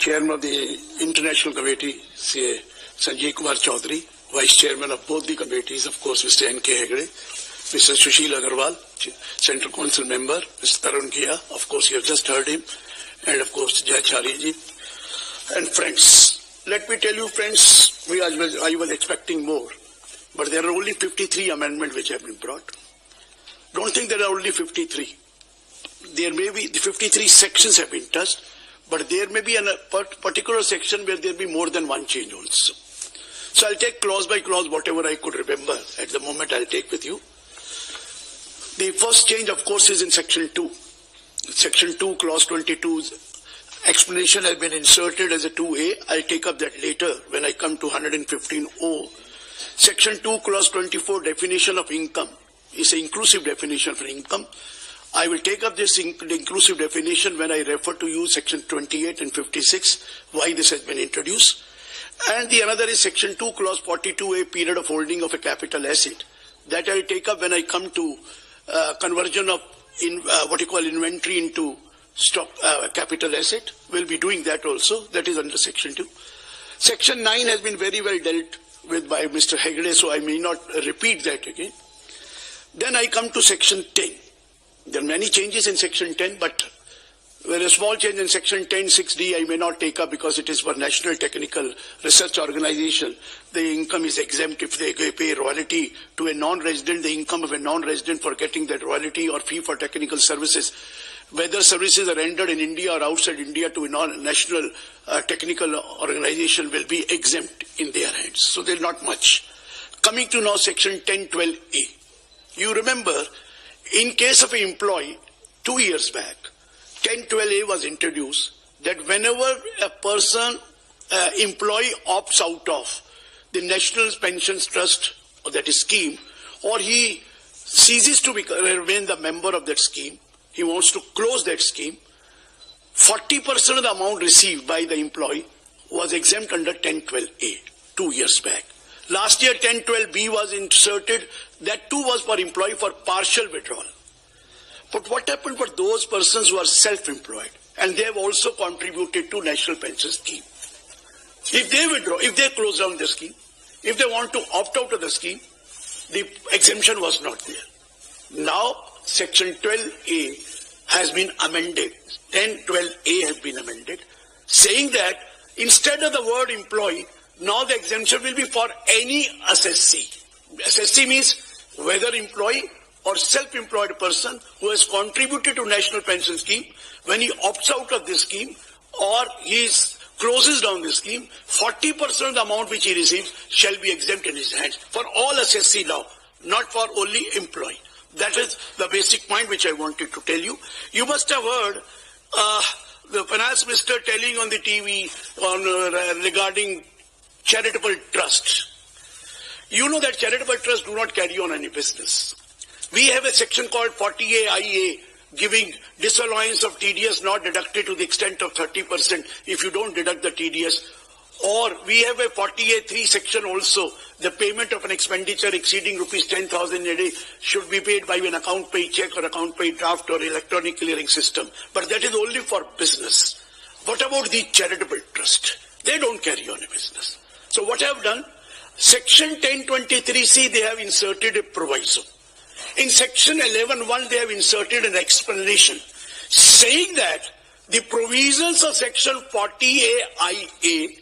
Chairman of the International Committee, Sanjay Kumar Chaudhary, Vice Chairman of both the committees, of course, Mr. N.K. Hegde, Mr. Sushil Agarwal, Central Council Member, Mr. Tarun Kia, of course, you have just heard him, and of course, Jai Chariji, and friends. Let me tell you, friends, I was expecting more, but there are only 53 amendments which have been brought. Don't think there are only 53. There may be, the 53 sections have been touched, but there may be a particular section where there will be more than one change also. So I'll take clause by clause whatever I could remember at the moment. I'll take with you. The first change, of course, is in section 2. Section 2, clause 22's explanation has been inserted as a 2A. I'll take up that later when I come to 115O. Section 2, clause 24, definition of income is an inclusive definition for income. I will take up this inclusive definition when I refer to you section 28 and 56, why this has been introduced. And the another is section 2, clause 42A, period of holding of a capital asset. That I will take up when I come to conversion of what you call inventory into stock capital asset. We'll be doing that also. That is under section 2. Section 9 has been very well dealt with by Mr. Hegde, so I may not repeat that again. Then I come to section 10. There are many changes in section 10, but a small change in section 10, 6D, I may not take up because it is for National Technical Research Organization. The income is exempt if they pay royalty to a non-resident, the income of a non-resident for getting that royalty or fee for technical services. Whether services are rendered in India or outside India to a non-national technical organization will be exempt in their hands. So there's not much. Coming to now section 1012A. You remember, in case of an employee, 2 years back, 1012A was introduced that whenever a person, employee opts out of the National Pensions Trust, or that is scheme, or he ceases to remain the member of that scheme, he wants to close that scheme, 40% of the amount received by the employee was exempt under 1012A 2 years back. Last year 1012B was inserted, that too was for employee for partial withdrawal. But what happened for those persons who are self-employed and they have also contributed to National Pension Scheme? If they withdraw, if they close down the scheme, if they want to opt out of the scheme, the exemption was not there. Now section 12A has been amended, 1012A has been amended, saying that instead of the word employee, now the exemption will be for any assessee. Assessee means whether employee or self-employed person who has contributed to National Pension Scheme, when he opts out of this scheme or he closes down the scheme, 40% of the amount which he receives shall be exempt in his hands for all assessee now, not for only employee. That is the basic point which I wanted to tell you. You must have heard the finance minister telling on the TV regarding charitable trusts. You know that charitable trusts do not carry on any business. We have a section called 40A giving disallowance of TDS not deducted to the extent of 30% if you don't deduct the TDS. Or we have a 40A3 section also, the payment of an expenditure exceeding rupees 10,000 a day should be paid by an account paid check or account paid draft or electronic clearing system. But that is only for business. What about the charitable trust? They don't carry on a business. So what I have done, section 1023C, they have inserted a proviso. In section 11.1, they have inserted an explanation saying that the provisions of section 40A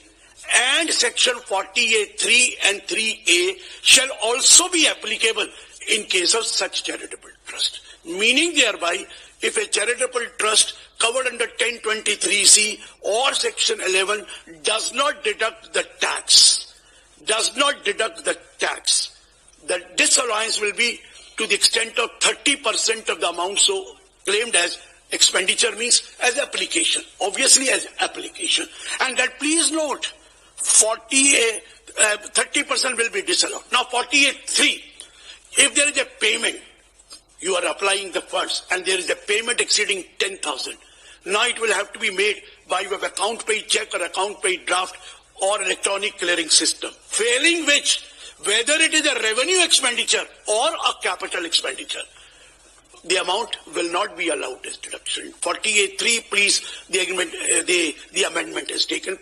and section 40A3 and 3A shall also be applicable in case of such charitable trust. Meaning thereby, if a charitable trust covered under 1023C or section 11 does not deduct the tax, the disallowance will be to the extent of 30% of the amount so claimed as expenditure, means as application, obviously as application. And that please note, 30% will be disallowed. Now 48.3, if there is a payment, you are applying the funds and there is a payment exceeding 10,000. Now it will have to be made by way of account paid check or account paid draft or electronic clearing system. Failing which, whether it is a revenue expenditure or a capital expenditure, the amount will not be allowed as deduction. 48(3), please, the amendment has taken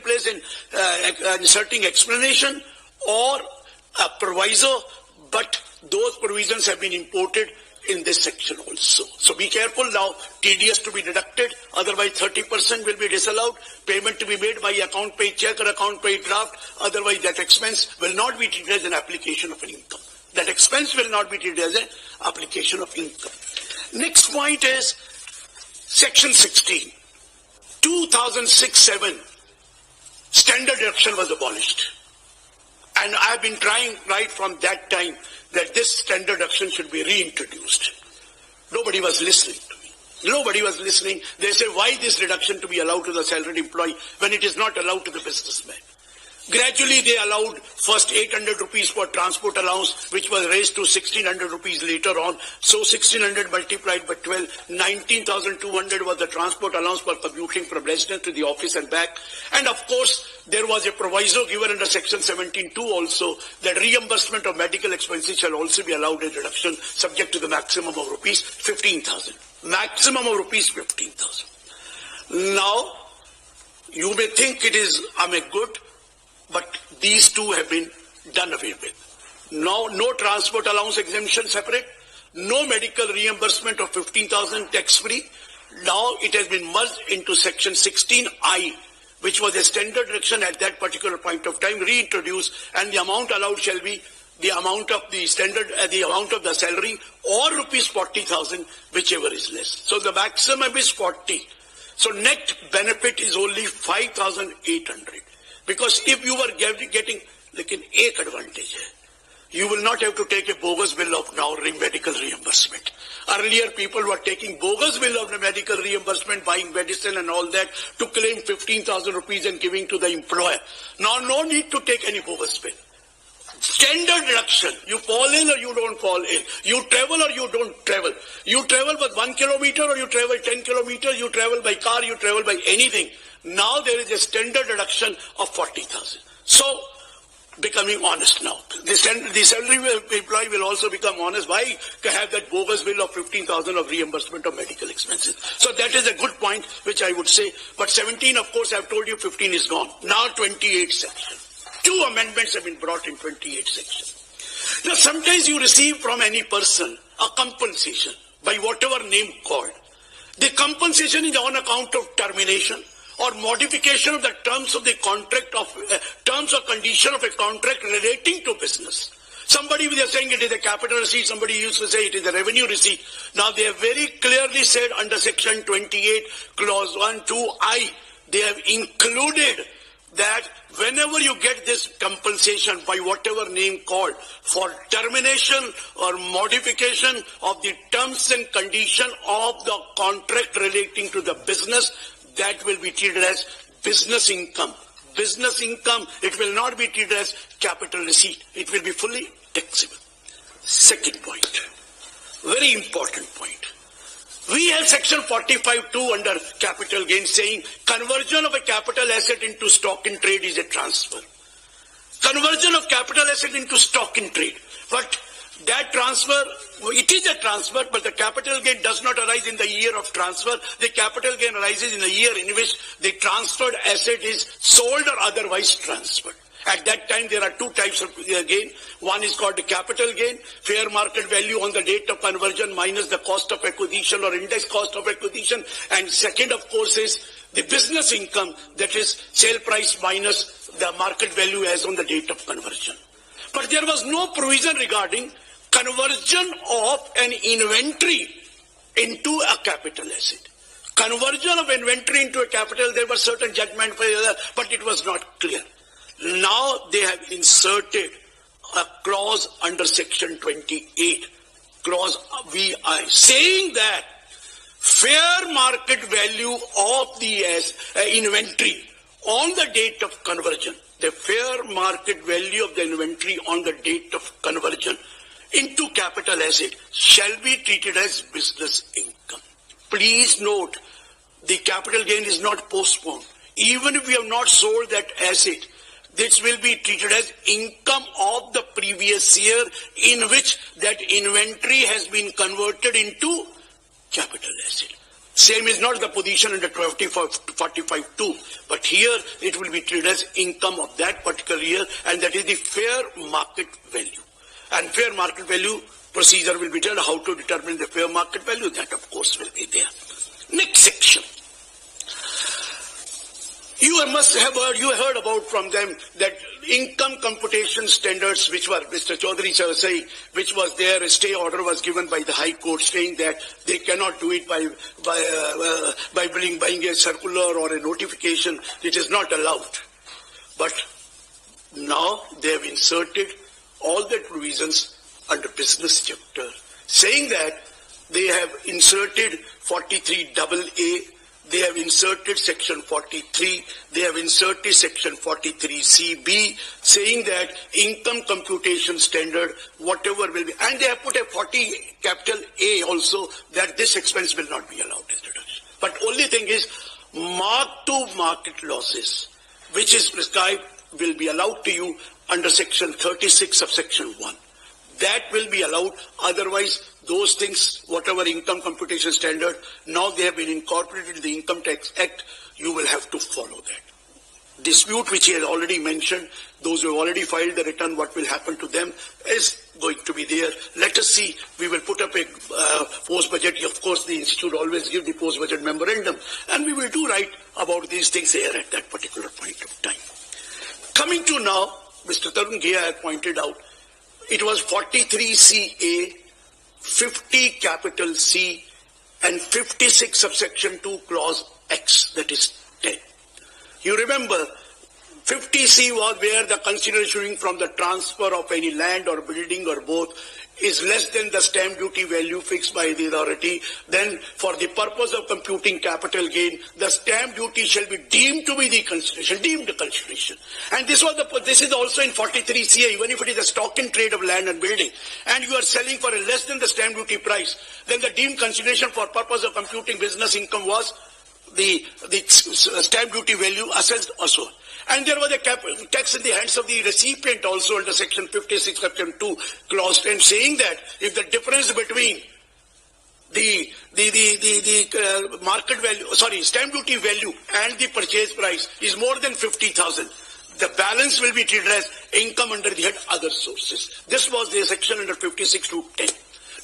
place in inserting explanation or a proviso, but those provisions have been imported in this section also. So be careful now, TDS to be deducted, otherwise 30% will be disallowed, payment to be made by account paid check or account paid draft, otherwise that expense will not be treated as an application of an income. That expense will not be treated as an application of income. Next point is section 16. 2006-7, standard deduction was abolished. And I have been trying right from that time that this standard deduction should be reintroduced. Nobody was listening to me. Nobody was listening. They say, why this deduction to be allowed to the salaried employee when it is not allowed to the businessman? Gradually, they allowed first 800 rupees for transport allowance, which was raised to 1600 rupees later on. So 1600 multiplied by 12, 19,200 was the transport allowance for commuting from residence to the office and back. And of course, there was a proviso given under section 17(2) also that reimbursement of medical expenses shall also be allowed as deduction subject to the maximum of rupees 15,000. Maximum of rupees 15,000. Now, you may think it is good, but these two have been done away with. Now, no transport allowance exemption separate, no medical reimbursement of 15,000 tax-free. Now it has been merged into section 16I, which was a standard deduction at that particular point of time, reintroduced, and the amount allowed shall be the amount of the standard, the amount of the salary, or rupees 40,000, whichever is less. So the maximum is 40. So net benefit is only 5,800. Because if you were getting like an ek advantage, you will not have to take a bogus bill of now medical reimbursement. Earlier people were taking bogus bill of the medical reimbursement, buying medicine and all that to claim 15,000 rupees and giving to the employer. Now no need to take any bogus bill. Standard deduction. You fall in or you don't fall in. You travel or you don't travel. You travel by 1 kilometer or you travel 10 kilometers. You travel by car, you travel by anything. Now there is a standard deduction of 40,000. So, becoming honest now. The salary employee will also become honest. Why have that bogus bill of 15,000 of reimbursement of medical expenses? So that is a good point which I would say. But 17, of course, I have told you 15 is gone. Now 28 section. 2 amendments have been brought in 28 section. Now sometimes you receive from any person a compensation by whatever name called. The compensation is on account of termination or modification of the terms of the contract of terms or condition of a contract relating to business. Somebody they are saying it is a capital receipt, somebody used to say it is a revenue receipt. Now they have very clearly said under section 28 clause 1, 2I, they have included that whenever you get this compensation by whatever name called for termination or modification of the terms and condition of the contract relating to the business, that will be treated as business income. Business income, it will not be treated as capital receipt. It will be fully taxable. Second point, very important point. We have section 45(2) under capital gain saying conversion of a capital asset into stock in trade is a transfer. Conversion of capital asset into stock in trade. But that transfer, it is a transfer, but the capital gain does not arise in the year of transfer. The capital gain arises in the year in which the transferred asset is sold or otherwise transferred. At that time, there are 2 types of gain. One is called the capital gain, fair market value on the date of conversion minus the cost of acquisition or index cost of acquisition. And second, of course, is the business income, that is sale price minus the market value as on the date of conversion. But there was no provision regarding conversion of an inventory into a capital asset. Conversion of inventory into a capital, there was certain judgment, but it was not clear. Now they have inserted a clause under section 28, clause VI, saying that fair market value of the inventory on the date of conversion, the fair market value of the inventory on the date of conversion into capital asset shall be treated as business income. Please note, the capital gain is not postponed. Even if we have not sold that asset, this will be treated as income of the previous year in which that inventory has been converted into capital asset. Same is not the position under 45(2), but here it will be treated as income of that particular year, and that is the fair market value. And fair market value procedure will be done. How to determine the fair market value, that of course will be there. Next section. You must have heard, you heard about from them that income computation standards, which were Mr. Chaudhary sir saying, which was there, a stay order was given by the High Court saying that they cannot do it by buying a circular or a notification. It is not allowed. But now they have inserted all the provisions under business chapter, saying that they have inserted 43AA. They have inserted section 43, they have inserted section 43CB, saying that income computation standard, whatever will be, and they have put a 40 capital A also, that this expense will not be allowed as deduction. But only thing is, mark-to-market losses, which is prescribed, will be allowed to you under section 36 subsection 1. That will be allowed, otherwise those things, whatever income computation standard, now they have been incorporated in the Income Tax Act, you will have to follow that. Dispute which he has already mentioned, those who have already filed the return, what will happen to them is going to be there. Let us see, we will put up a post-budget, of course the institute always give the post-budget memorandum, and we will do right about these things here at that particular point of time. Coming to now, Mr. Tarun Ghia had pointed out, it was 43CA, 50 capital C, and 56 subsection 2 clause X, that is 10. You remember, 50C was where the consideration from the transfer of any land or building or both is less than the stamp duty value fixed by the authority. Then for the purpose of computing capital gain, the stamp duty shall be deemed to be the consideration, deemed consideration. And this is also in 43CA, even if it is a stock in trade of land and building, and you are selling for a less than the stamp duty price, then the deemed consideration for purpose of computing business income was the stamp duty value assessed also. And there was a tax in the hands of the recipient also under section 56, section 2, clause 10, saying that if the difference between the market value, stamp duty value and the purchase price is more than 50,000, the balance will be treated as income under the head other sources. This was the section under 56 to 10.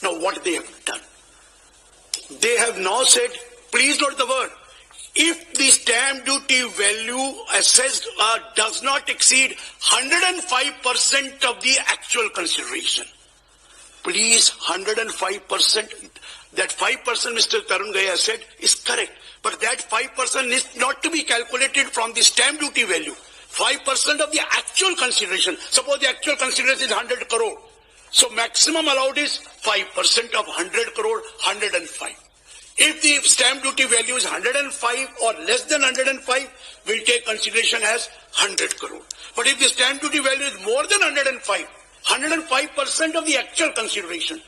Now what they have done? They have now said, please note the word, if the stamp duty value assessed does not exceed 105% of the actual consideration. Please, 105%, that 5% Mr. Tarun Ghia said is correct. But that 5% is not to be calculated from the stamp duty value. 5% of the actual consideration. Suppose the actual consideration is 100 crore. So maximum allowed is 5% of 100 crore, 105. If the stamp duty value is 105 or less than 105, we'll take consideration as 100 crore. But if the stamp duty value is more than 105, 105% of the actual consideration,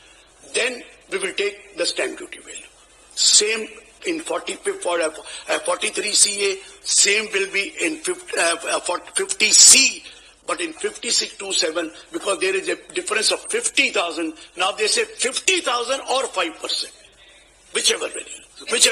then we will take the stamp duty value. Same in 43CA, same will be in 50C, but in 5627, because there is a difference of 50,000, now they say 50,000 or 5%. Whichever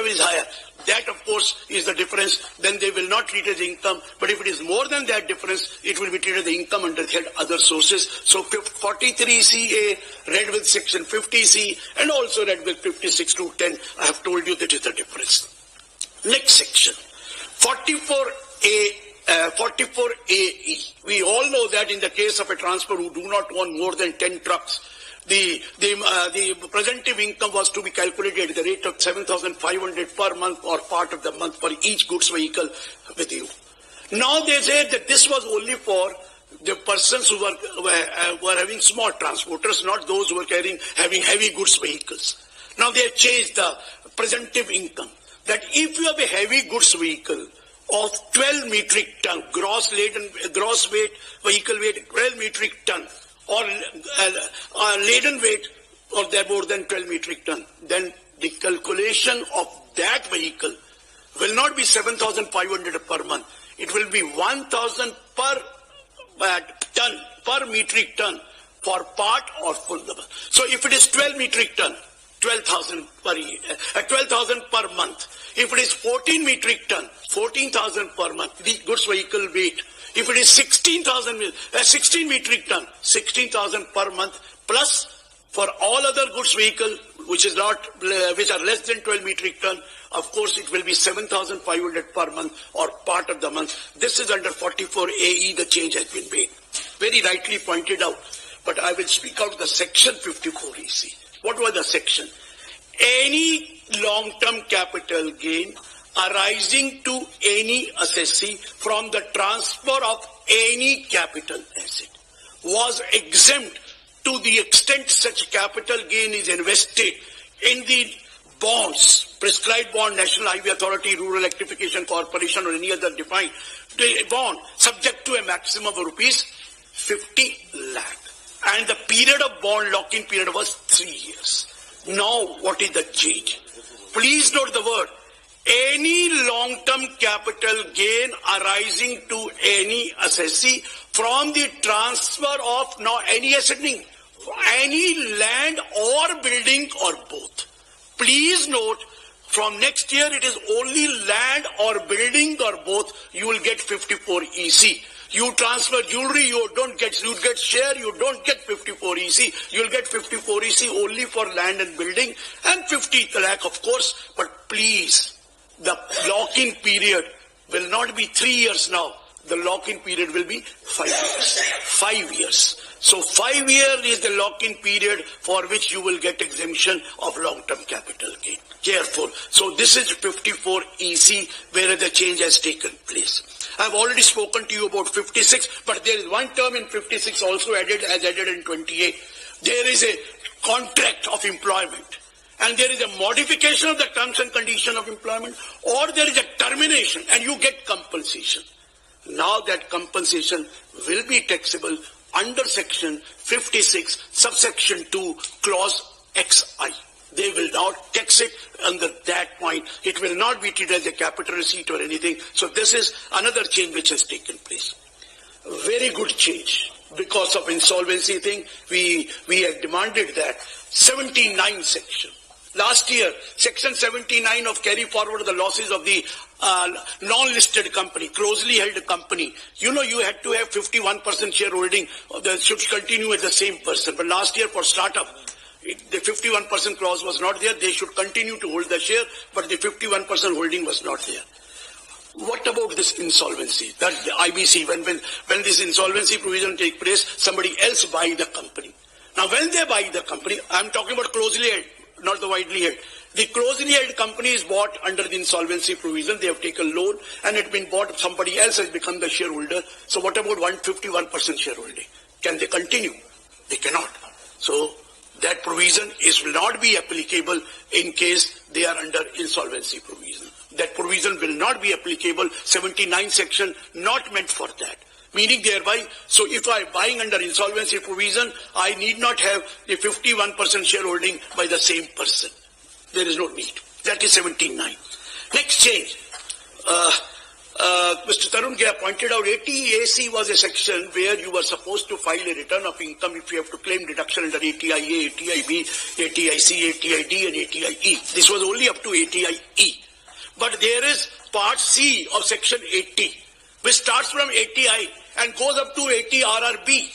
is higher. That of course is the difference. Then they will not treat as income. But if it is more than that difference, it will be treated as income under the head other sources. So 43CA read with section 50C and also read with 56 to 10. I have told you that is the difference. Next section. 44AE. We all know that in the case of a transfer who do not own more than 10 trucks, the presumptive income was to be calculated at the rate of 7,500 per month or part of the month for each goods vehicle with you. Now they say that this was only for the persons who were having small transporters, not those who were having heavy goods vehicles. Now they have changed the presumptive income, that if you have a heavy goods vehicle of 12 metric ton, gross weight, vehicle weight 12 metric ton, or laden weight or more than 12 metric ton, then the calculation of that vehicle will not be 7,500 per month. It will be 1,000 per ton per metric ton for part or full. So if it is 12 metric ton, 12,000 per year, 12,000 per month. If it is 14 metric ton, 14,000 per month, the goods vehicle weight. If it is 16 metric ton, 16,000 per month, plus for all other goods vehicle which are less than 12 metric ton, of course it will be 7,500 per month or part of the month. This is under 44 AE, the change has been made. Very rightly pointed out. But I will speak out the section 54 EC. What was the section? Any long-term capital gain arising to any assessee from the transfer of any capital asset was exempt to the extent such capital gain is invested in the bonds, prescribed bond, National Highway Authority, Rural Electrification Corporation or any other defined bond, subject to a maximum of rupees 50 lakh. And the period of bond lock-in period was 3 years. Now, what is the change? Please note the word. Any long-term capital gain arising to any assessee from the transfer of any asset, any land or building or both. Please note, from next year it is only land or building or both, you will get 54 EC. You transfer jewelry, you get share, you don't get 54 EC. You'll get 54 EC only for land and building and 50 lakh of course. But please, the lock-in period will not be 3 years now. The lock-in period will be 5 years. 5 years. So 5 years is the lock-in period for which you will get exemption of long-term capital gain. Careful. So this is 54 EC where the change has taken place. I've already spoken to you about 56, but there is one term in 56 also added in 28. There is a contract of employment and there is a modification of the terms and conditions of employment, or there is a termination and you get compensation. Now that compensation will be taxable under section 56, subsection 2, clause XI. They will not tax it under that point. It will not be treated as a capital receipt or anything. So this is another change which has taken place. Very good change. Because of insolvency thing, we had demanded that. 79 section. Last year, section 79 of carry forward the losses of the non-listed company, closely held company. You had to have 51% shareholding. That should continue as the same person. But last year for startup, the 51% clause was not there. They should continue to hold the share, but the 51% holding was not there. What about this insolvency? That the IBC, when this insolvency provision takes place, somebody else buy the company. Now, when they buy the company, I'm talking about closely held, not the widely held. The closely held company is bought under the insolvency provision. They have taken loan and it's been bought. Somebody else has become the shareholder. So what about 151% shareholding? Can they continue? They cannot. So that provision will not be applicable in case they are under insolvency provision. That provision will not be applicable. 79 section not meant for that. Meaning thereby, so if I am buying under insolvency provision, I need not have a 51% shareholding by the same person. There is no need. That is 79. Next change. Mr. Tarun Gaya pointed out 80AC was a section where you were supposed to file a return of income if you have to claim deduction under ATIA, ATIB, ATIC, ATID and ATIE. This was only up to ATIE. But there is part C of section 80 which starts from ATI and goes up to ATRRB.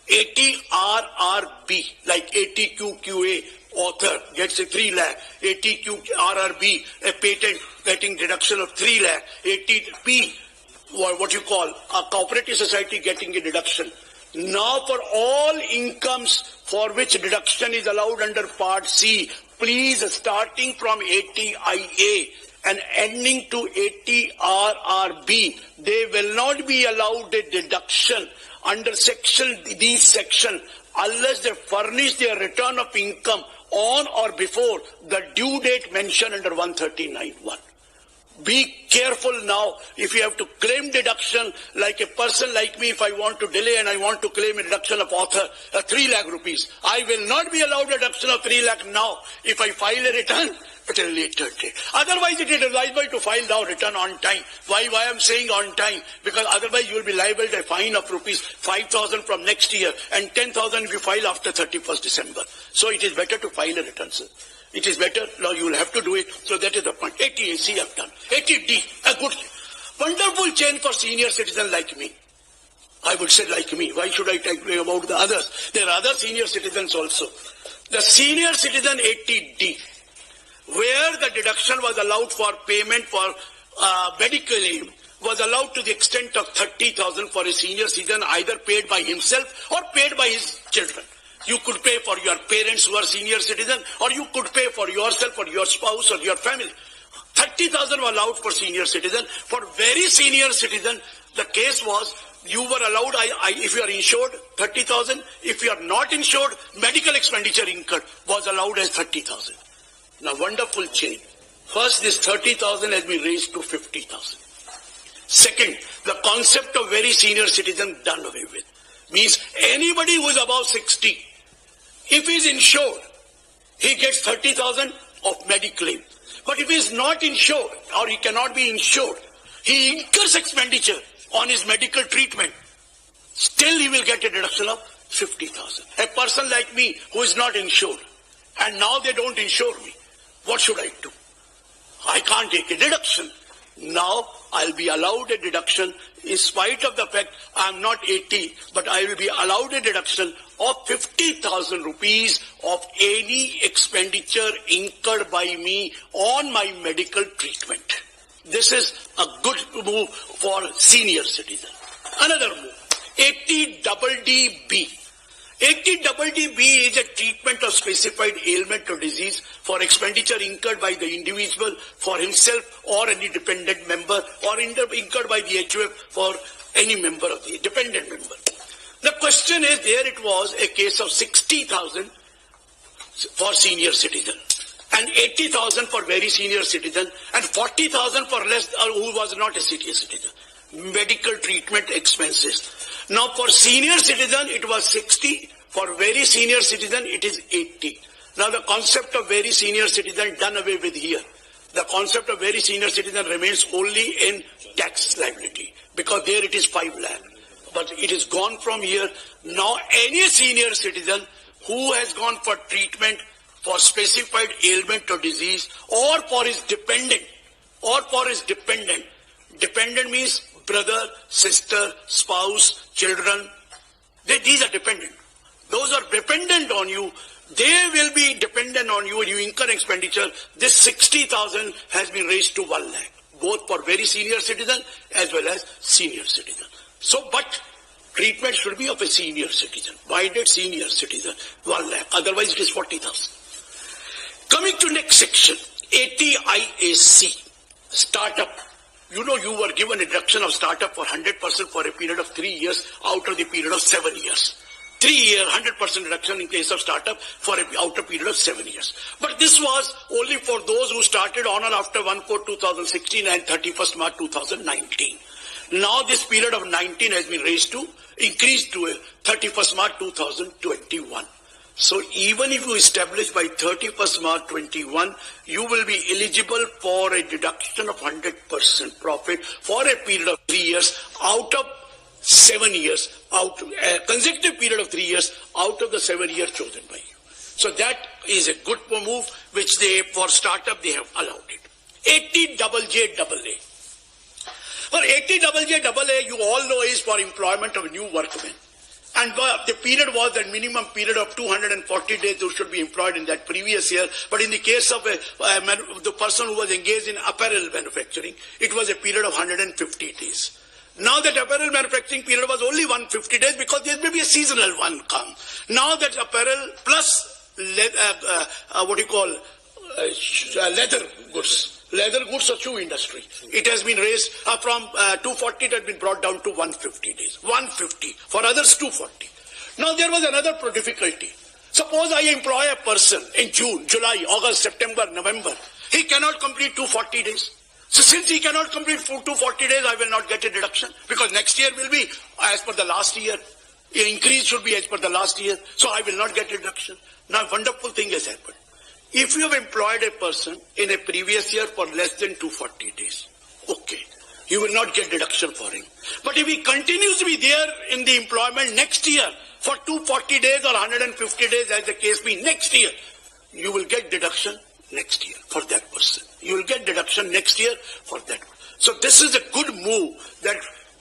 ATRRB, like ATQQA, author gets a 3 lakh, ATQRRB, a patent getting deduction of 3 lakh, ATP, what you call a cooperative society getting a deduction. Now for all incomes for which deduction is allowed under part C, please starting from ATIA and ending to ATRRB, they will not be allowed a deduction under these section unless they furnish their return of income on or before the due date mentioned under 139(1). Be careful now if you have to claim deduction, like a person like me, if I want to delay and I want to claim a deduction of author, 3 lakh rupees. I will not be allowed a deduction of 3 lakh now. If I file a return, at a later date. Otherwise, it is advisable to file now return on time. Why I am saying on time? Because otherwise you will be liable to a fine of rupees 5,000 from next year and 10,000 if you file after 31st December. So it is better to file a return, sir. It is better. Now you will have to do it. So that is the point. 80AC I've done. 80D, a good, wonderful change for senior citizen like me. I would say like me. Why should I tell you about the others? There are other senior citizens also. The senior citizen 80D, where the deduction was allowed for payment for medical aid, was allowed to the extent of 30,000 for a senior citizen, either paid by himself or paid by his children. You could pay for your parents who are senior citizen, or you could pay for yourself or your spouse or your family. 30,000 were allowed for senior citizen. For very senior citizen, the case was you were allowed, if you are insured, 30,000. If you are not insured, medical expenditure incurred was allowed as 30,000. Now, wonderful change. First, this 30,000 has been raised to 50,000. Second, the concept of very senior citizen done away with. Means anybody who is above 60, if he is insured, he gets 30,000 of medical claim. But if he is not insured or he cannot be insured, he incurs expenditure on his medical treatment, still he will get a deduction of 50,000. A person like me who is not insured, and now they don't insure me, what should I do? I can't take a deduction. Now I'll be allowed a deduction in spite of the fact I'm not 80, but I will be allowed a deduction of 50,000 rupees of any expenditure incurred by me on my medical treatment. This is a good move for senior citizen. Another move, 80DDB. 80DDB is a treatment of specified ailment or disease for expenditure incurred by the individual for himself or any dependent member, or incurred by the HUF for any member of the dependent member. The question is, there it was a case of 60,000 for senior citizen, and 80,000 for very senior citizen, and 40,000 for less who was not a senior citizen. Medical treatment expenses. Now for senior citizen it was 60, for very senior citizen it is 80. Now the concept of very senior citizen done away with here. The concept of very senior citizen remains only in tax liability, because there it is 5 lakh. But it is gone from here. Now any senior citizen who has gone for treatment for specified ailment or disease, or for his dependent, dependent means brother, sister, spouse, children, these are dependent. Those are dependent on you. They will be dependent on you and you incur expenditure. This 60,000 has been raised to 1 lakh, both for very senior citizen as well as senior citizen. So, but treatment should be of a senior citizen. Why did senior citizen? 1 lakh. Otherwise it is 40,000. Coming to next section, 80IAC, startup. You know, you were given a deduction of startup for 100% for a period of 3 years out of the period of 7 years. 3 year, 100% reduction in case of startup for an outer period of 7 years. But this was only for those who started on or after 1/4/2016 and 31st March 2019. Now this period of 19 has been increased to 31st March 2021. So even if you establish by 31st March 21, you will be eligible for a deduction of 100% profit for a period of 3 years out of 7 years, a consecutive period of 3 years out of the 7 years chosen by you. So that is a good move which for startup they have allowed it. 80JJAA. For 80JJAA, you all know, is for employment of new workmen. And the period was that minimum period of 240 days who should be employed in that previous year. But in the case of the person who was engaged in apparel manufacturing, it was a period of 150 days. Now that apparel manufacturing period was only 150 days because there may be a seasonal one come. Now that apparel plus leather goods or shoe industry, it has been raised from 240, it has been brought down to 150 days. 150. For others, 240. Now there was another difficulty. Suppose I employ a person in June, July, August, September, November. He cannot complete 240 days. So since he cannot complete 240 days, I will not get a deduction, because next year will be as per the last year. The increase should be as per the last year. So I will not get a deduction. Now a wonderful thing has happened. If you have employed a person in a previous year for less than 240 days, okay, you will not get deduction for him. But if he continues to be there in the employment next year for 240 days or 150 days, as the case be, next year, you will get deduction next year for that person. You will get deduction next year for that. So this is a good move that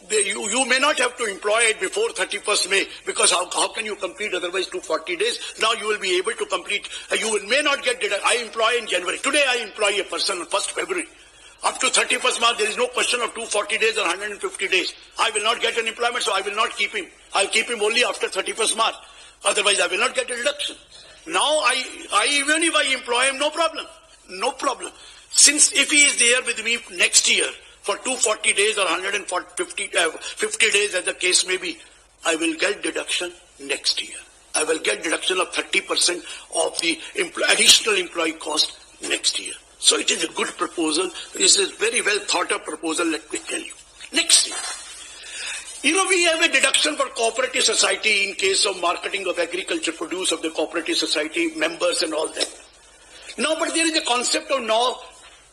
you may not have to employ it before 31st May, because how can you complete otherwise 240 days? Now you will be able to complete. May not get deduction. I employ in January. Today I employ a person on 1st February. Up to 31st March, there is no question of 240 days or 150 days. I will not get an employment, so I will not keep him. I'll keep him only after 31st March. Otherwise, I will not get a deduction. Now, even if I employ him, no problem. No problem. Since if he is there with me next year for 240 days or 50 days, as the case may be, I will get deduction next year. I will get deduction of 30% of the additional employee cost next year. So it is a good proposal. It is a very well thought of proposal, let me tell you. Next year, we have a deduction for cooperative society in case of marketing of agriculture produce of the cooperative society members and all that. Now, but there is a concept of now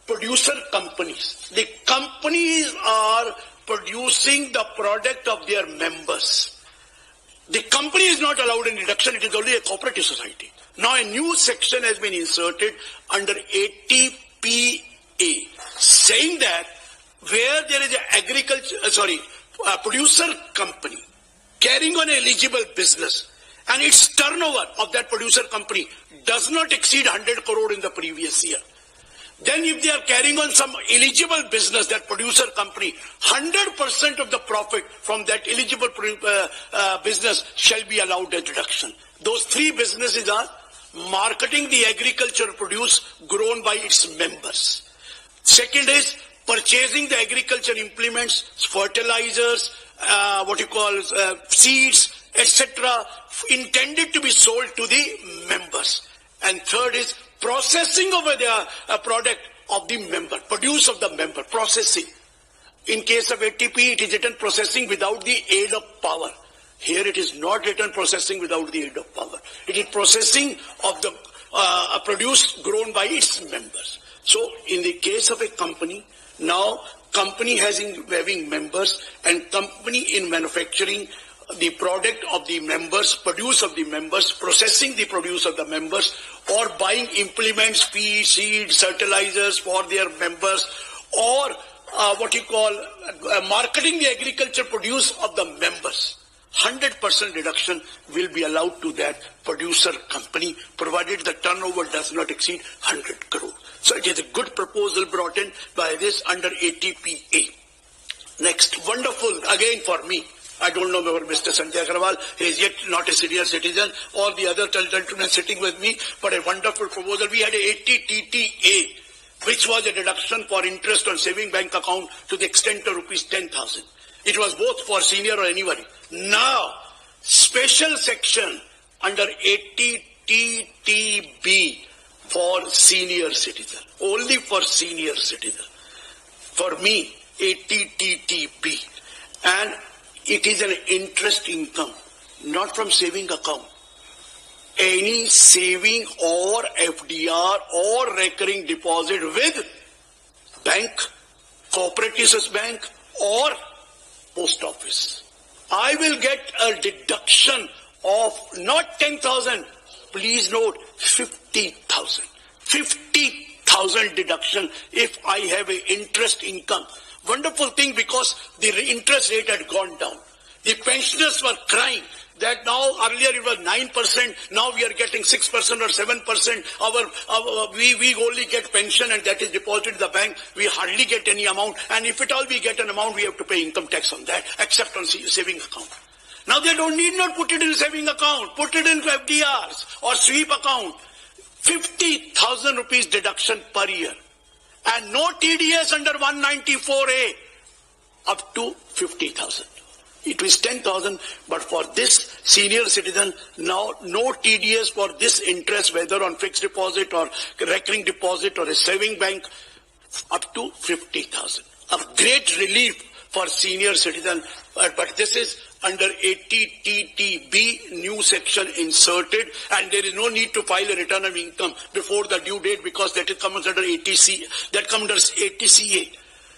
producer companies. The companies are producing the product of their members. The company is not allowed in deduction. It is only a cooperative society. Now a new section has been inserted under 80PA, saying that where there is a producer company carrying on eligible business and its turnover of that producer company does not exceed 100 crore in the previous year, then if they are carrying on some eligible business, that producer company, 100% of the profit from that eligible business shall be allowed as deduction. Those three businesses are marketing the agricultural produce grown by its members. Second is purchasing the agriculture implements, fertilizers, seeds, etc., intended to be sold to the members. And third is processing of the product of the member, produce of the member, processing. In case of ATP, it is written processing without the aid of power. Here it is not written processing without the aid of power. It is processing of the produce grown by its members. So in the case of a company, now company having members and company in manufacturing the product of the members, produce of the members, processing the produce of the members, or buying implements, feed, seeds, fertilizers for their members, or marketing the agriculture produce of the members. 100% deduction will be allowed to that producer company, provided the turnover does not exceed 100 crore. So it is a good proposal brought in by this under ATPA. Next, wonderful again for me. I don't know whether Mr. Sanjay Agarwal is yet not a senior citizen or the other gentlemen sitting with me, but a wonderful proposal. We had a 80TTA, which was a deduction for interest on saving bank account to the extent of rupees 10,000. It was both for senior or anybody. Now, special section under 80TTB for senior citizen, only for senior citizen. For me, 80TTB. And it is an interest income, not from saving account. Any saving or FDR or recurring deposit with bank, cooperative bank or post office. I will get a deduction of not 10,000, please note 50,000. 50,000 deduction if I have an interest income. Wonderful thing, because the interest rate had gone down. The pensioners were crying that now earlier it was 9%, now we are getting 6% or 7%. We only get pension and that is deposited in the bank. We hardly get any amount, and if at all we get an amount, we have to pay income tax on that, except on saving account. Now they need not put it in saving account, put it in FDRs or sweep account. 50,000 rupees deduction per year. And no TDS under 194A up to 50,000. It was 10,000, but for this senior citizen, now no TDS for this interest, whether on fixed deposit or recurring deposit or a saving bank, up to 50,000. A great relief for senior citizen, but this is under 80TTB, new section inserted, and there is no need to file a return of income before the due date because that comes under 80C, that comes under 80CA.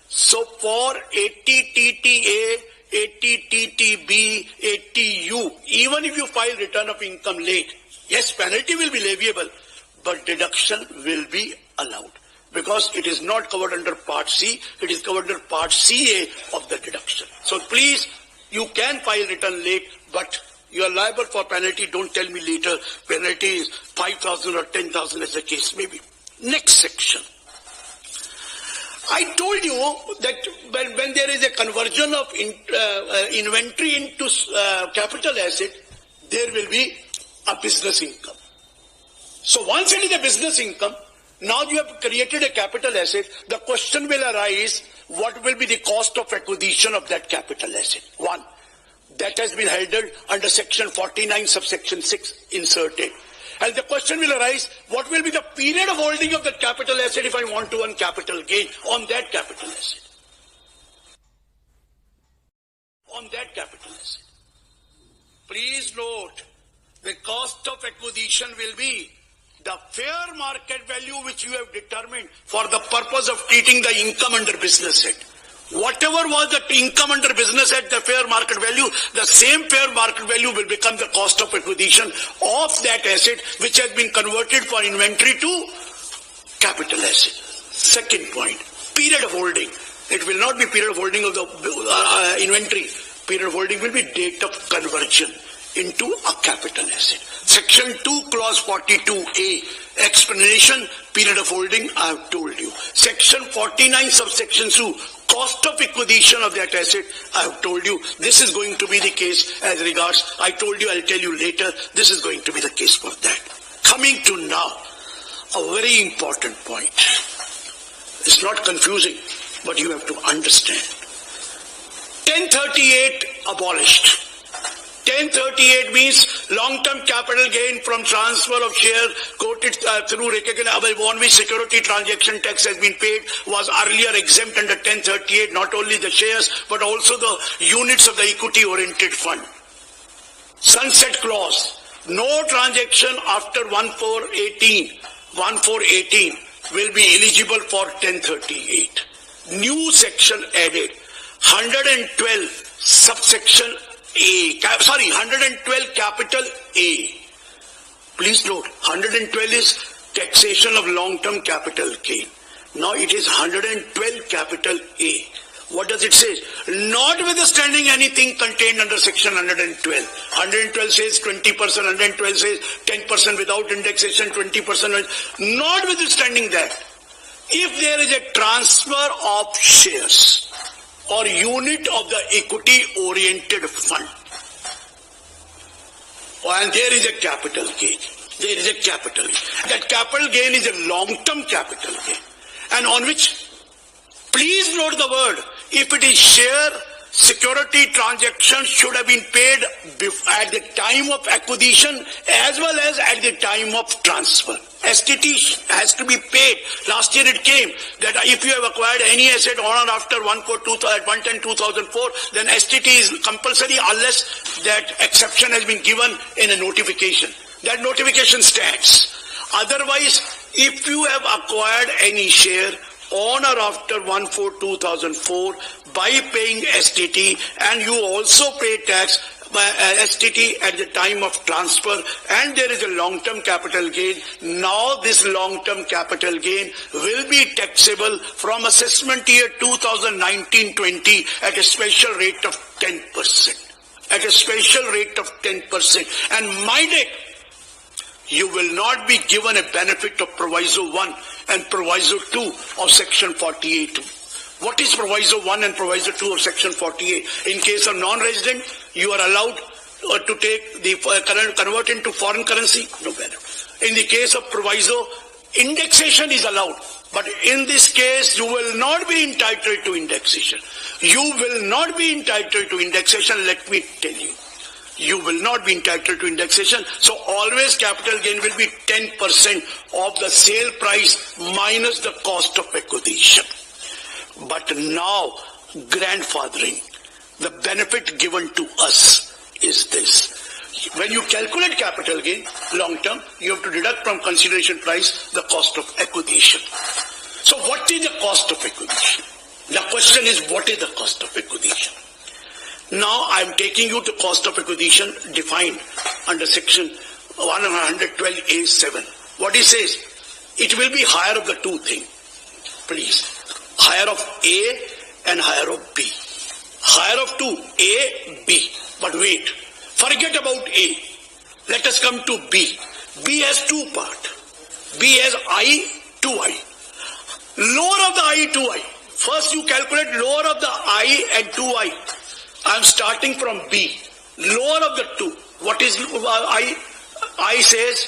So for 80TTA, 80TTB, 80U, even if you file return of income late, yes, penalty will be leviable, but deduction will be allowed because it is not covered under Part C, it is covered under Part CA of the deduction. So please, you can file return late, but you are liable for penalty. Don't tell me later penalty is 5,000 or 10,000 as the case may be. Next section. I told you that when there is a conversion of inventory into capital asset, there will be a business income. So once it is a business income, now you have created a capital asset, the question will arise, what will be the cost of acquisition of that capital asset? One, that has been held under section 49 subsection 6 inserted. And the question will arise, what will be the period of holding of that capital asset if I want to earn capital gain on that capital asset? On that capital asset. Please note, the cost of acquisition will be the fair market value which you have determined for the purpose of treating the income under business head. Whatever was the income under business at the fair market value, the same fair market value will become the cost of acquisition of that asset which has been converted for inventory to capital asset. Second point, period of holding. It will not be period of holding of the inventory. Period of holding will be date of conversion into a capital asset. Section 2, clause 42A, explanation, period of holding, I have told you. Section 49, subsection 2, cost of acquisition of that asset, I have told you. This is going to be the case as regards, I told you, I'll tell you later, this is going to be the case for that. Coming to now, a very important point. It's not confusing, but you have to understand. 1038 abolished. 1038 means long-term capital gain from transfer of share quoted through on which security transaction tax has been paid was earlier exempt under 1038, not only the shares but also the units of the equity-oriented fund. Sunset clause. No transaction after 1418 will be eligible for 1038. New section added. 112 subsection A, 112 capital A. Please note, 112 is taxation of long-term capital gain. Now it is 112 capital A. What does it say? Notwithstanding anything contained under section 112. 112 says 20%, 112 says 10% without indexation, 20%. Notwithstanding that, if there is a transfer of shares or unit of the equity-oriented fund, and there is a capital gain. There is a capital gain. That capital gain is a long-term capital gain. And on which, please note the word, if it is share, security transactions should have been paid at the time of acquisition as well as at the time of transfer. STT has to be paid. Last year it came that if you have acquired any asset on or after 1/10/2004, then STT is compulsory unless that exception has been given in a notification. That notification stands. Otherwise, if you have acquired any share on or after 1/4/2004 by paying STT and you also pay tax by STT at the time of transfer and there is a long-term capital gain, now this long-term capital gain will be taxable from assessment year 2019-20 at a special rate of 10%. At a special rate of 10%. And mind it, you will not be given a benefit of Proviso 1 and Proviso 2 of Section 48. What is Proviso 1 and Proviso 2 of Section 48? In case of non-resident, you are allowed to take the convert into foreign currency, no benefit. In the case of Proviso, indexation is allowed. But in this case, you will not be entitled to indexation. You will not be entitled to indexation, let me tell you. You will not be entitled to indexation. So always capital gain will be 10% of the sale price minus the cost of acquisition. But now grandfathering. the benefit given to us is this. When you calculate capital gain, long term, you have to deduct from consideration price the cost of acquisition. So what is the cost of acquisition? The question is, what is the cost of acquisition? Now I am taking you to cost of acquisition defined under section 112A7. What it says, it will be higher of the two things. Please, higher of A and higher of B. Higher of two, A, B. But wait, forget about A. Let us come to B. B has two parts. B has I, 2I. Lower of the I, 2I. First you calculate lower of the I and 2I. I am starting from B. Lower of the 2. What is I? I says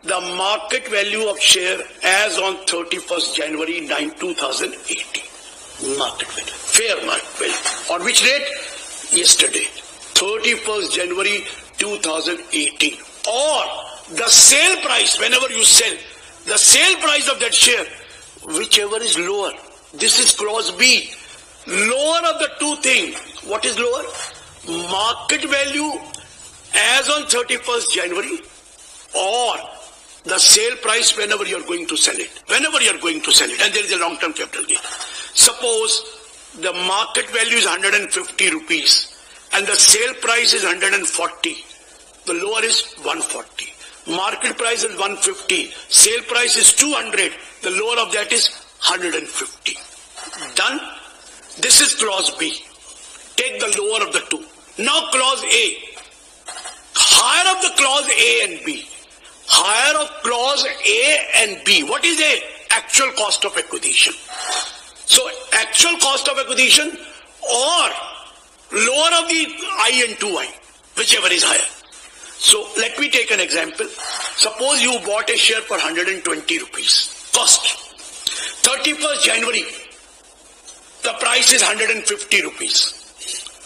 the market value of share as on 31st January 2018. Market value. Fair market value. On which date? Yesterday. 31st January 2018. Or the sale price, whenever you sell, the sale price of that share, whichever is lower. This is clause B. Lower of the two things. What is lower? Market value as on 31st January or the sale price whenever you are going to sell it. Whenever you are going to sell it. And there is a long-term capital gain. Suppose the market value is 150 rupees and the sale price is 140. The lower is 140. Market price is 150. Sale price is 200. The lower of that is 150. Done? This is clause B. Take the lower of the two. Now clause A. Higher of the clause A and B. Higher of clause A and B. What is A? Actual cost of acquisition. So actual cost of acquisition or lower of the I and 2I. Whichever is higher. So let me take an example. Suppose you bought a share for 120 rupees. Cost. 31st January. The price is 150 rupees.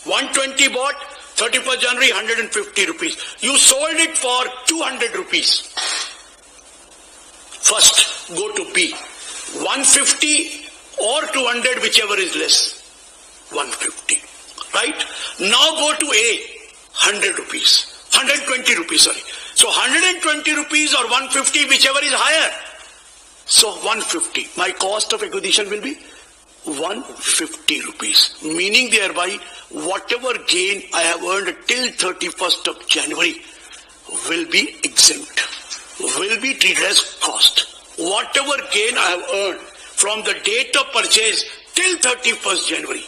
120 bought, 31st January 150 rupees. You sold it for 200 rupees. First, go to B. 150 or 200, whichever is less. 150. Right? Now go to A. 100 rupees. 120 rupees, sorry. So 120 rupees or 150, whichever is higher. So 150. My cost of acquisition will be 150 rupees. Meaning thereby, whatever gain I have earned till 31st of January will be exempt. Will be treated as cost. Whatever gain I have earned from the date of purchase till 31st January,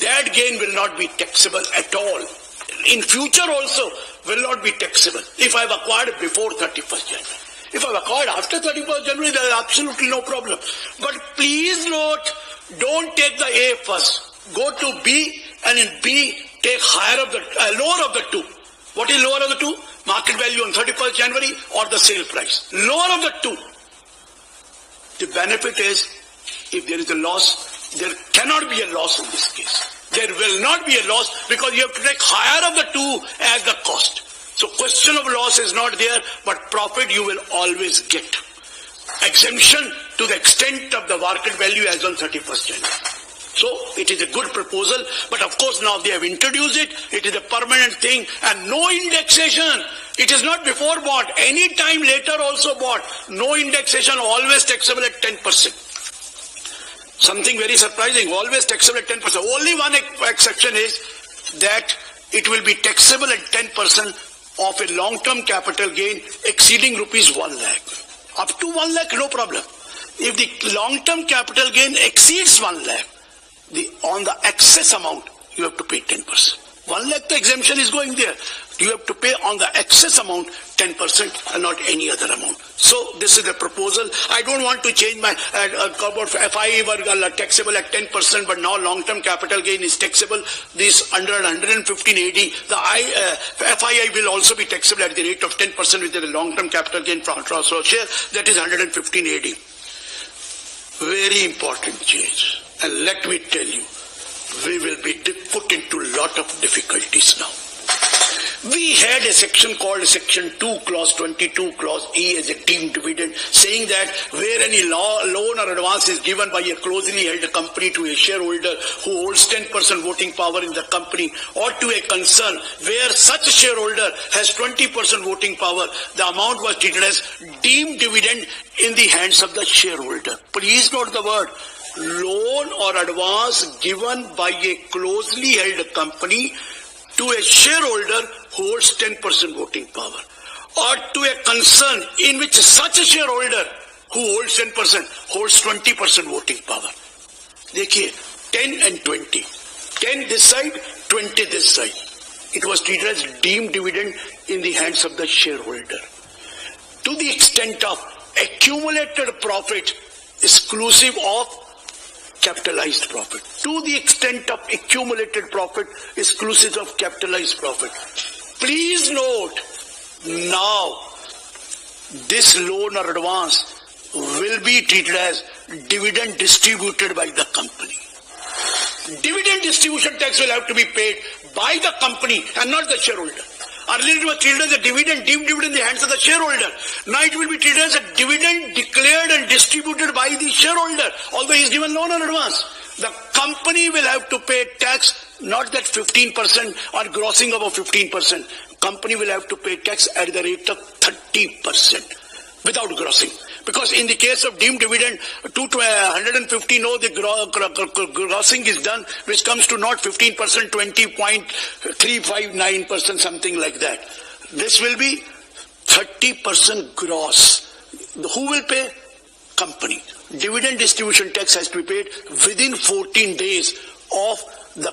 that gain will not be taxable at all. In future also will not be taxable if I have acquired before 31st January. If I have acquired after 31st January, there is absolutely no problem. But please note, don't take the A first. Go to B, and in B, take higher of the lower of the two. What is lower of the two? Market value on 31st January or the sale price. Lower of the two. The benefit is, if there is a loss, there cannot be a loss in this case. There will not be a loss because you have to take higher of the two as the cost. So question of loss is not there, but profit you will always get. Exemption to the extent of the market value as on 31st January. So it is a good proposal, but of course now they have introduced it. It is a permanent thing and no indexation. It is not before bought. Any time later also bought. No indexation, always taxable at 10%. Something very surprising, always taxable at 10%. Only one exception is that it will be taxable at 10% of a long-term capital gain exceeding rupees 1 lakh. Up to 1 lakh, no problem. If the long-term capital gain exceeds 1 lakh, on the excess amount, you have to pay 10%. 1 lakh, the exemption is going there. You have to pay on the excess amount 10% and not any other amount. So this is the proposal. I don't want to change my FI were taxable at 10%, but now long-term capital gain is taxable. This under 115 AD, the FII will also be taxable at the rate of 10% with the long-term capital gain from transfer share. That is 115 AD. Very important change. And let me tell you, we will be put into a lot of difficulties now. We We had a section called Section 2, Clause 22, Clause E as a deemed dividend, saying that where any loan or advance is given by a closely held company to a shareholder who holds 10% voting power in the company, or to a concern where such a shareholder has 20% voting power, the amount was treated as deemed dividend in the hands of the shareholder. Please note the word loan or advance given by a closely held company to a shareholder who holds 10% voting power, or to a concern in which such a shareholder who holds 10% holds 20% voting power. देखिए 10 and 20, 10 this side, 20 this side. It was treated as deemed dividend in the hands of the shareholder. To the extent of accumulated profit exclusive of capitalized profit. To the extent of accumulated profit exclusive of capitalized profit. Please note, now this loan or advance will be treated as dividend distributed by the company. Dividend distribution tax will have to be paid by the company and not the shareholder. Earlier it was treated as a dividend, deemed dividend in the hands of the shareholder. Now it will be treated as a dividend declared and distributed by the shareholder, although he is given loan or advance. The company will have to pay tax, not that 15% or grossing above 15%. Company will have to pay tax at the rate of 30% without grossing. Because in the case of deemed dividend, 2 to 150, no, the grossing is done, which comes to not 15%, 20.359%, something like that. This will be 30% gross. Who will pay? Company. Dividend distribution tax has to be paid within 14 days of the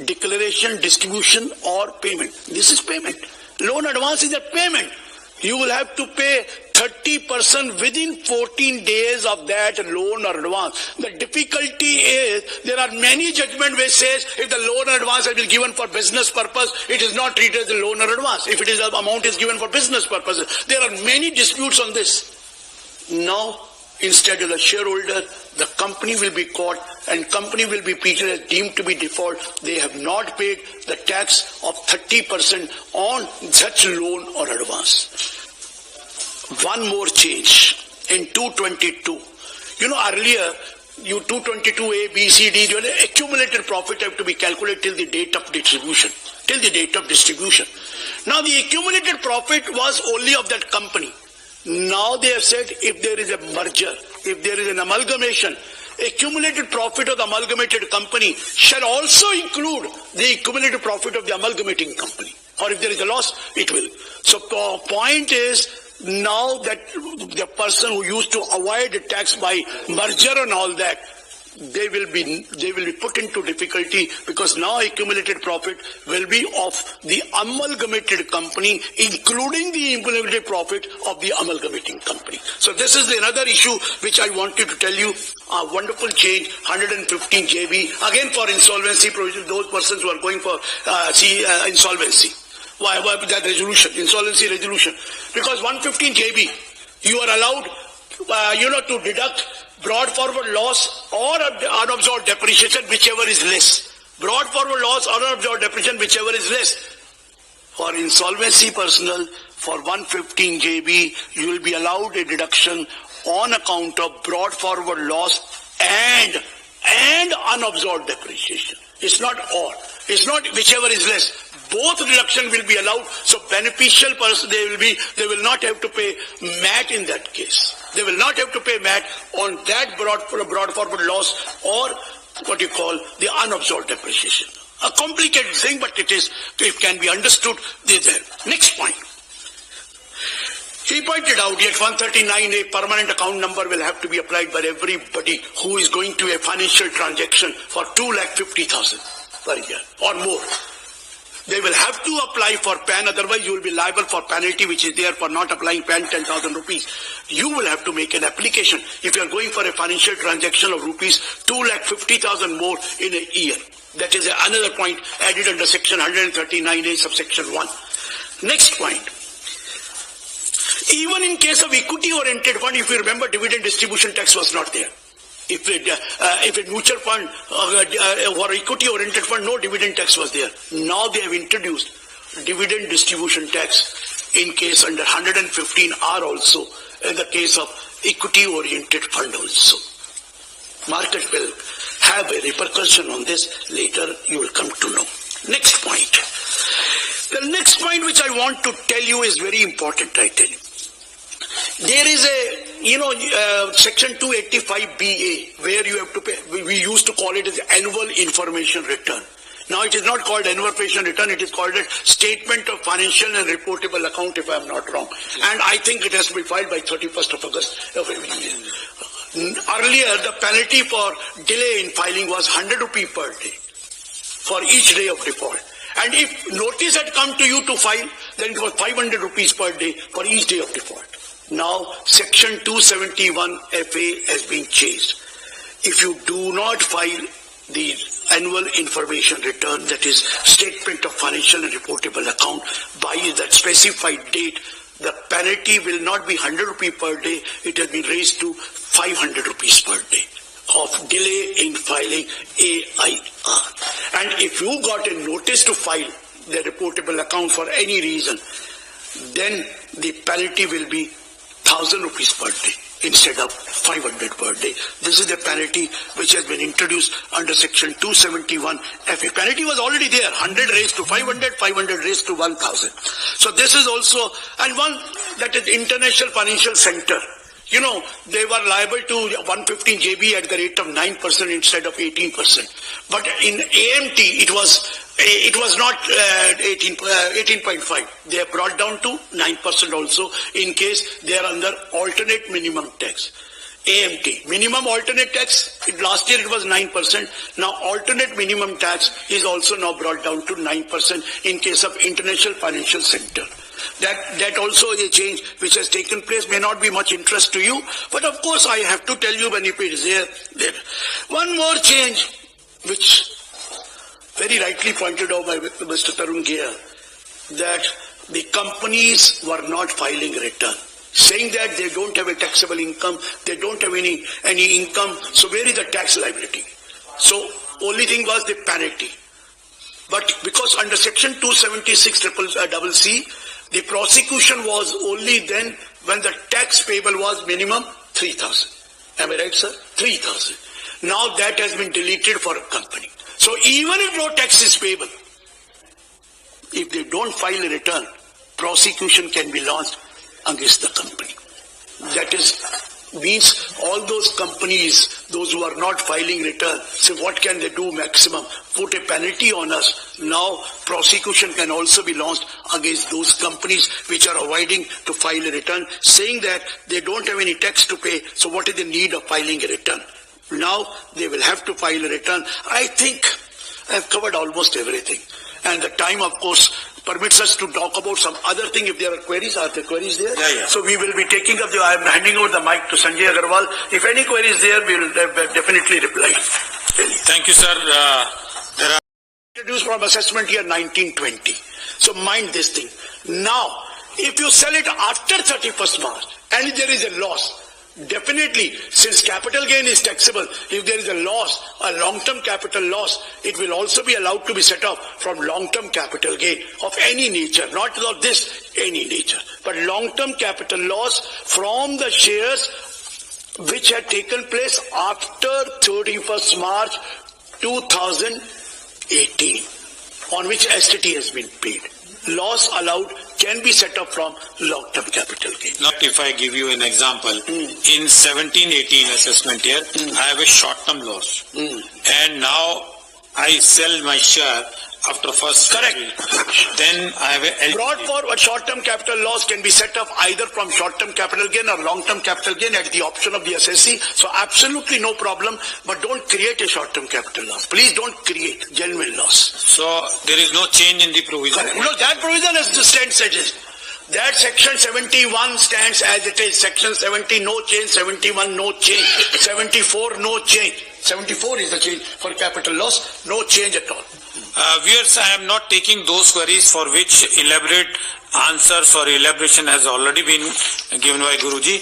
declaration, distribution or payment. This is payment. Loan advance is a payment. You will have to pay 30% within 14 days of that loan or advance. The difficulty is there are many judgments which says if the loan or advance has been given for business purpose, it is not treated as a loan or advance. If it is amount is given for business purposes, there are many disputes on this. Now, instead of the shareholder, the company will be caught and company will be treated as deemed to be default. They have not paid the tax of 30% on such loan or advance. One more change in 222. You know, earlier, 222A, B, C, D, accumulated profit have to be calculated till the date of distribution. Till the date of distribution. Now, the accumulated profit was only of that company. Now they have said if there is a merger, if there is an amalgamation, accumulated profit of the amalgamated company shall also include the accumulated profit of the amalgamating company. Or if there is a loss, it will. So point is, now that the person who used to avoid tax by merger and all that, they will be put into difficulty because now accumulated profit will be of the amalgamated company, including the accumulated profit of the amalgamating company. So this is another issue which I wanted to tell you. A wonderful change, 115 JB, again for insolvency provision, those persons who are going for insolvency. Why that resolution, insolvency resolution? Because 115 JB, you are allowed, to deduct brought forward loss or unabsorbed depreciation, whichever is less. Brought forward loss or unabsorbed depreciation, whichever is less. For insolvency personnel, for 115 JB, you will be allowed a deduction on account of brought forward loss and unabsorbed depreciation. It's not or. It's not whichever is less. Both deduction will be allowed. So beneficial person, they will not have to pay MAT in that case. They will not have to pay MAT on that brought forward loss or what you call the unabsorbed depreciation. A complicated thing, but it can be understood. Next point. He pointed out yet 139, a permanent account number will have to be applied by everybody who is going to a financial transaction for 2,50,000 per year or more. They will have to apply for PAN, otherwise you will be liable for penalty which is there for not applying PAN, 10,000 rupees. You will have to make an application if you are going for a financial transaction of rupees 2,50,000 more in a year. That is another point added under section 139A subsection 1. Next point. Even in case of equity-oriented fund, if you remember, dividend distribution tax was not there. If a mutual fund or equity-oriented fund, no dividend tax was there. Now they have introduced dividend distribution tax in case under 115 are also in the case of equity-oriented fund also. Market will have a repercussion on this. Later you will come to know. Next point. The next point which I want to tell you is very important, I tell you. There is a, section 285BA where you have to pay, we used to call it as annual information return. Now it is not called annual information return, it is called a statement of financial and reportable account if I am not wrong. And I think it has to be filed by 31st of August of every year. Earlier the penalty for delay in filing was 100 rupees per day for each day of default. And if notice had come to you to file, then it was 500 rupees per day for each day of default. Now, section 271 FA has been changed. If you do not file the annual information return, that is statement of financial and reportable account, by that specified date, the penalty will not be 100 rupees per day, it has been raised to 500 rupees per day of delay in filing AIR. And if you got a notice to file the reportable account for any reason, then the penalty will be 1,000 rupees per day instead of 500 per day. This is the penalty which has been introduced under section 271 FA. Penalty was already there, 100 raised to 500, 500 raised to 1,000. So this is also, and one that is International Financial Center. You know, they were liable to 115 JB at the rate of 9% instead of 18%. But in AMT, it was not 18.5. They have brought down to 9% also in case they are under alternate minimum tax. AMT, minimum alternate tax, last year it was 9%. Now alternate minimum tax is also now brought down to 9% in case of International Financial Center. That also is a change which has taken place, may not be much interest to you, but of course I have to tell you when it is there. One more change which very rightly pointed out by Mr. Tarun Ghia, that the companies were not filing return, saying that they don't have a taxable income, they don't have any income, so where is the tax liability? So only thing was the penalty. But because under section 276CCC, the prosecution was only then when the tax payable was minimum 3,000. Am I right, sir? 3,000. Now that has been deleted for a company. So even if no tax is payable, if they don't file a return, prosecution can be launched against the company. That means all those companies, those who are not filing return, say what can they do maximum? Put a penalty on us. Now prosecution can also be launched against those companies which are avoiding to file a return, saying that they don't have any tax to pay, so what is the need of filing a return? Now they will have to file a return. I think I have covered almost everything. And the time, of course, permits us to talk about some other thing. If there are queries, are there queries there? Yeah. So we will be taking up I am handing over the mic to Sanjay Agarwal. If any queries there, we will definitely reply. Thank you, sir. There are Introduced from assessment year 1920. So mind this thing. Now, if you sell it after 31st March and there is a loss, definitely, since capital gain is taxable, if there is a loss, a long-term capital loss, it will also be allowed to be set off from long-term capital gain of any nature, not of this, any nature. But long-term capital loss from the shares which had taken place after 31st March 2018, on which STT has been paid. Loss allowed can be set up from long-term capital gain. Not if I give you an example, in 17-18 assessment year, I have a short-term loss. And now I sell my share after first. Correct. Then I have a Brought forward short-term capital loss can be set up either from short-term capital gain or long-term capital gain at the option of the assessee. So absolutely no problem, but don't create a short-term capital loss. Please don't create genuine loss. So there is no change in the provision. Correct. No, that provision is the stands as is. That section 71 stands as it is. Section 70 no change, 71 no change, 74 no change. 74 is the change for capital loss, no change at all. Viewers, I am not taking those queries for which elaborate answers or elaboration has already been given by Guruji.